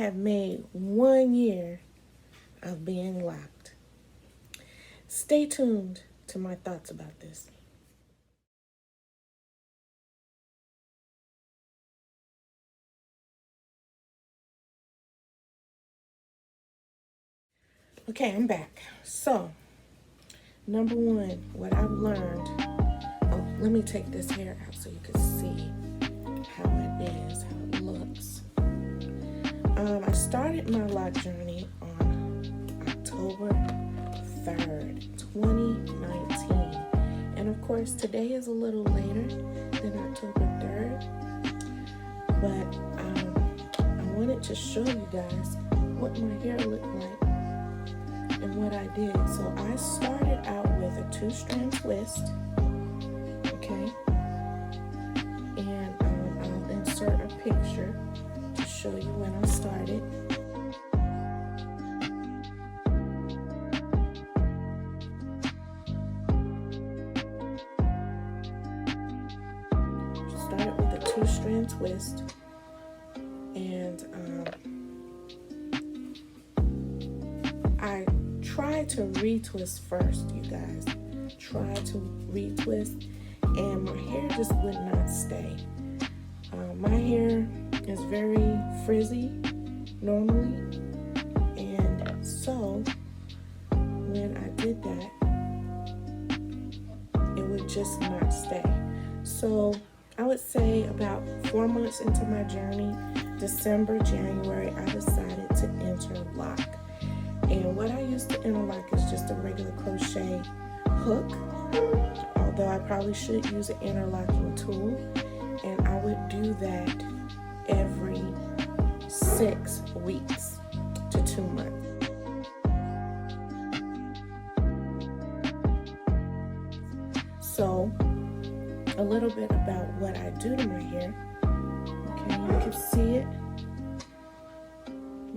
have made 1 year of being locked. Stay tuned to my thoughts about this. Okay, I'm back. So, number one, what I've learned. Oh, let me take this hair out so you can see how it is, how it looks. I started my lock journey on October 3rd, 2019. And of course, today is a little later than October 3rd. But I wanted to show you guys what my hair looked like and what I did. So I started out with a 2-strand twist. Okay. And I'll insert a picture to show you when I started. Started with a 2-strand twist, and I tried to retwist first, you guys. Tried to retwist, and my hair just would not stay. My hair is very frizzy normally, and so when I did that, it would just not stay. So I would say about 4 months into my journey, December, January, I decided to interlock. And what I used to interlock is just a regular crochet hook, although I probably should use an interlocking tool. And I would do that every 6 weeks to 2 months. So a little bit about what I do to my hair. Okay, you can see it.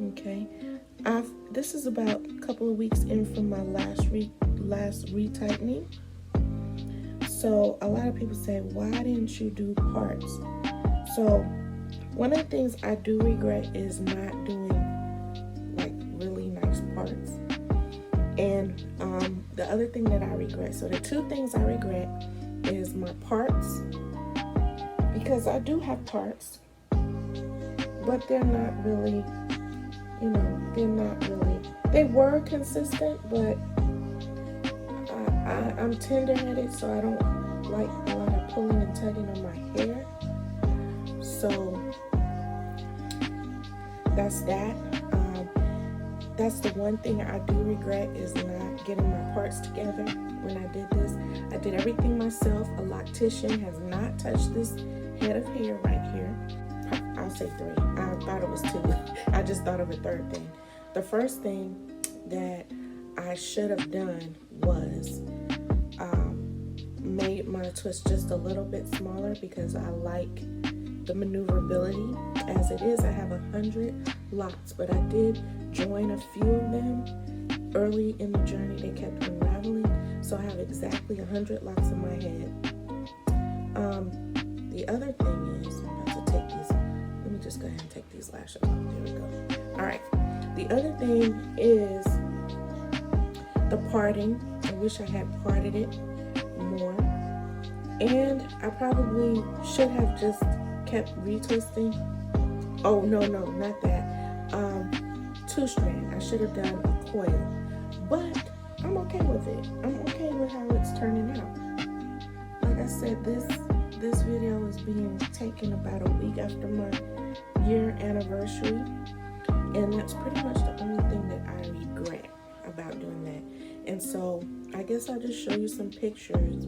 Okay, this is about a couple of weeks in from my last retightening. So a lot of people say, why didn't you do parts? So one of the things I do regret is not doing like really nice parts. And the other thing that I regret, so the 2 things I regret is my parts, because I do have parts, but they're not really, they were consistent, but I'm tender-headed, so I don't like a lot of pulling and tugging on my hair. So that's that. That's the one thing I do regret, is not getting my parts together when I did this. I did everything myself. A loctician has not touched this head of hair right here. I'll say 3. I thought it was 2. I just thought of a 3rd thing. The first thing that I should have done was made my twist just a little bit smaller, because I like the maneuverability. As it is, I have 100 locks, but I did join a few of them early in the journey. They kept unraveling, so I have exactly 100 locks in my head. The other thing is, I'm about to take these, let me just go ahead and take these lashes off. There we go. All right, the other thing is the parting. I wish I had parted it more, and I probably should have just kept retwisting. Oh, no, not that. 2-strand. I should have done a coil, but I'm okay with it. I'm okay with how it's turning out. Like I said, this video is being taken about a week after my year anniversary, and that's pretty much the only thing that I regret about doing that. And so I guess I'll just show you some pictures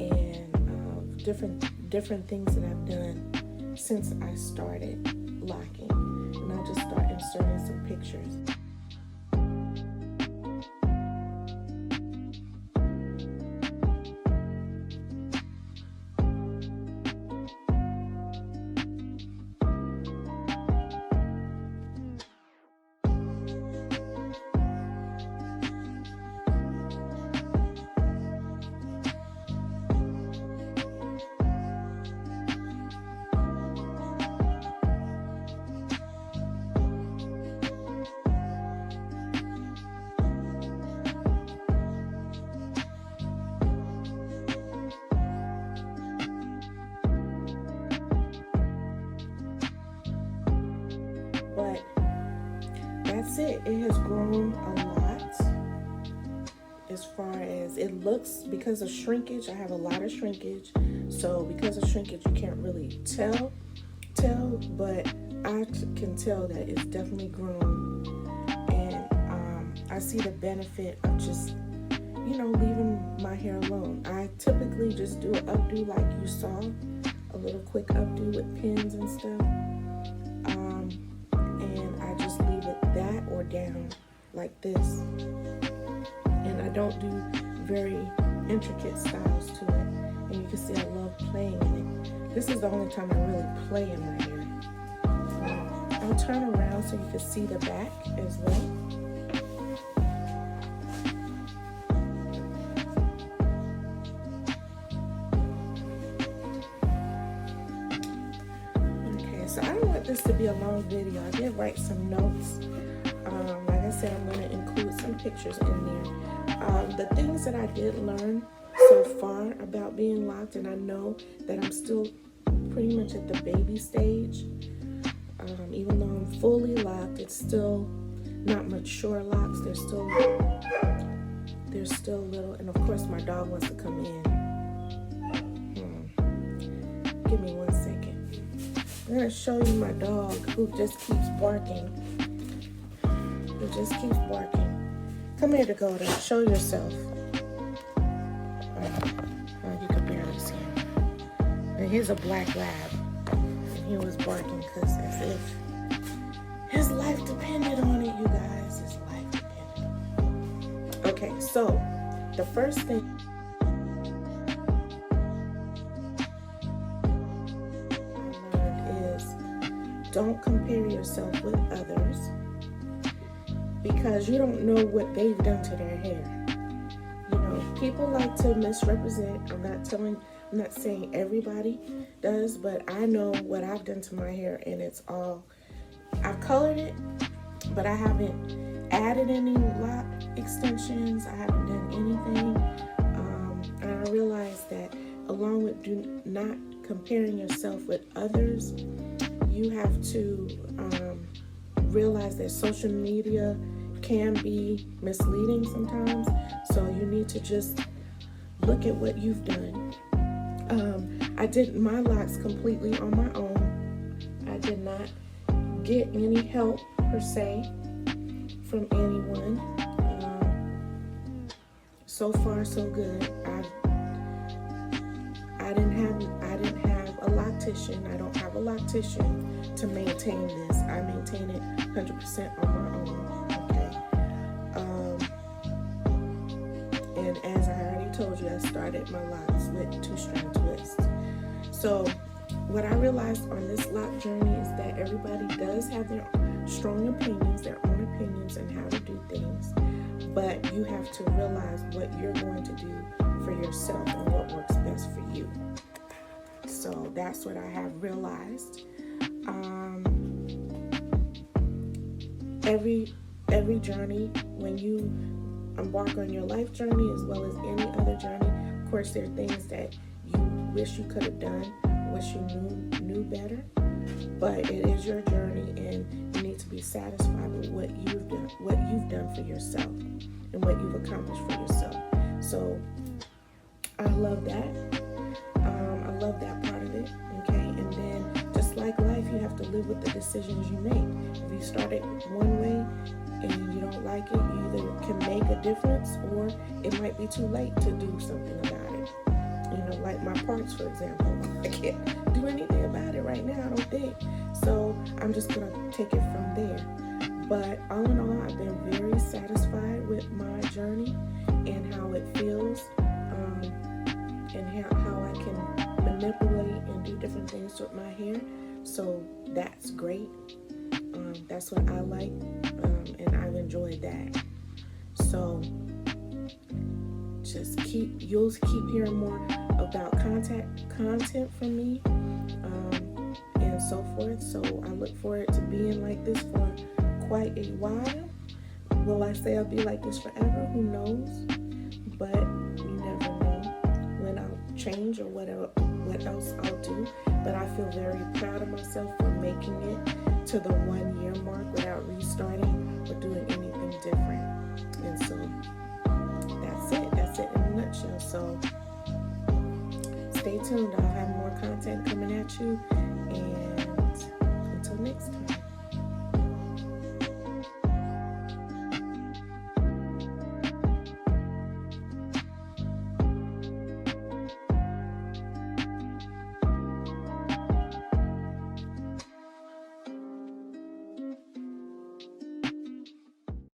and different things that I've done since I started locking, and I'll just start inserting some pictures. that's it. It has grown a lot as far as it looks. Because of shrinkage, I have a lot of shrinkage. So because of shrinkage, you can't really tell, but I can tell that it's definitely grown. And I see the benefit of just, leaving my hair alone. I typically just do an updo like you saw, a little quick updo with pins and stuff. And I just leave it that or down like this. And I don't do very intricate styles to it. And you can see I love playing in it. This is the only time I really play in my hair. I'll turn around so you can see the back as well. So I don't want this to be a long video. I did write some notes. Like I said, I'm going to include some pictures in there. The things that I did learn so far about being locked, and I know that I'm still pretty much at the baby stage. Even though I'm fully locked, it's still not mature locks. They're still little. And of course, my dog wants to come in. Give me 1 second. I'm going to show you my dog who just keeps barking. He just keeps barking. Come here, Dakota. Show yourself. Oh, you can barely see him. And he's a black lab. And he was barking because as if his life depended on it, you guys. His life depended on it. Okay, so the first thing don't compare yourself with others, because you don't know what they've done to their hair. People like to misrepresent. I'm not saying everybody does, but I know what I've done to my hair, and I've colored it, but I haven't added any lock extensions. I haven't done anything. And I realized that along with not comparing yourself with others, you have to realize that social media can be misleading sometimes. So you need to just look at what you've done. I did my locks completely on my own. I did not get any help per se from anyone. So far, so good. I didn't have a loctician. I don't have a loctician to maintain this. I maintain it 100% on my own. Okay. And as I already told you, I started my locks with 2-strand twists. So what I realized on this lock journey is that everybody does have their strong opinions, their own opinions on how to do things, but you have to realize what you're going to do for yourself and what works best for you. So that's what I have realized. Every journey, when you embark on your life journey as well as any other journey, of course there are things that you wish you could have done, wish you knew better, but it is your journey, and you need to be satisfied with what you've done for yourself and what you've accomplished for yourself. So I love that. I love that part of it. Okay, and then just like life, you have to live with the decisions you make. If you start it one way and you don't like it, you either can make a difference or it might be too late to do something about it. Like my parts, for example. I can't do anything about it right now, I don't think. So I'm just going to take it from there. But all in all, I've been very satisfied with my journey and how it feels, and how I can manipulate and do different things with my hair. So that's great. That's what I like, and I've enjoyed that. So you'll keep hearing more about content from me, and so forth. So I look forward to being like this for quite a while. Will I say I'll be like this forever? Who knows? But you never know when I'll change or what else I'll do. But I feel very proud of myself for making it to the 1 year mark without restarting or different. And so that's it in a nutshell. So stay tuned. I'll have more content coming at you, and until next time.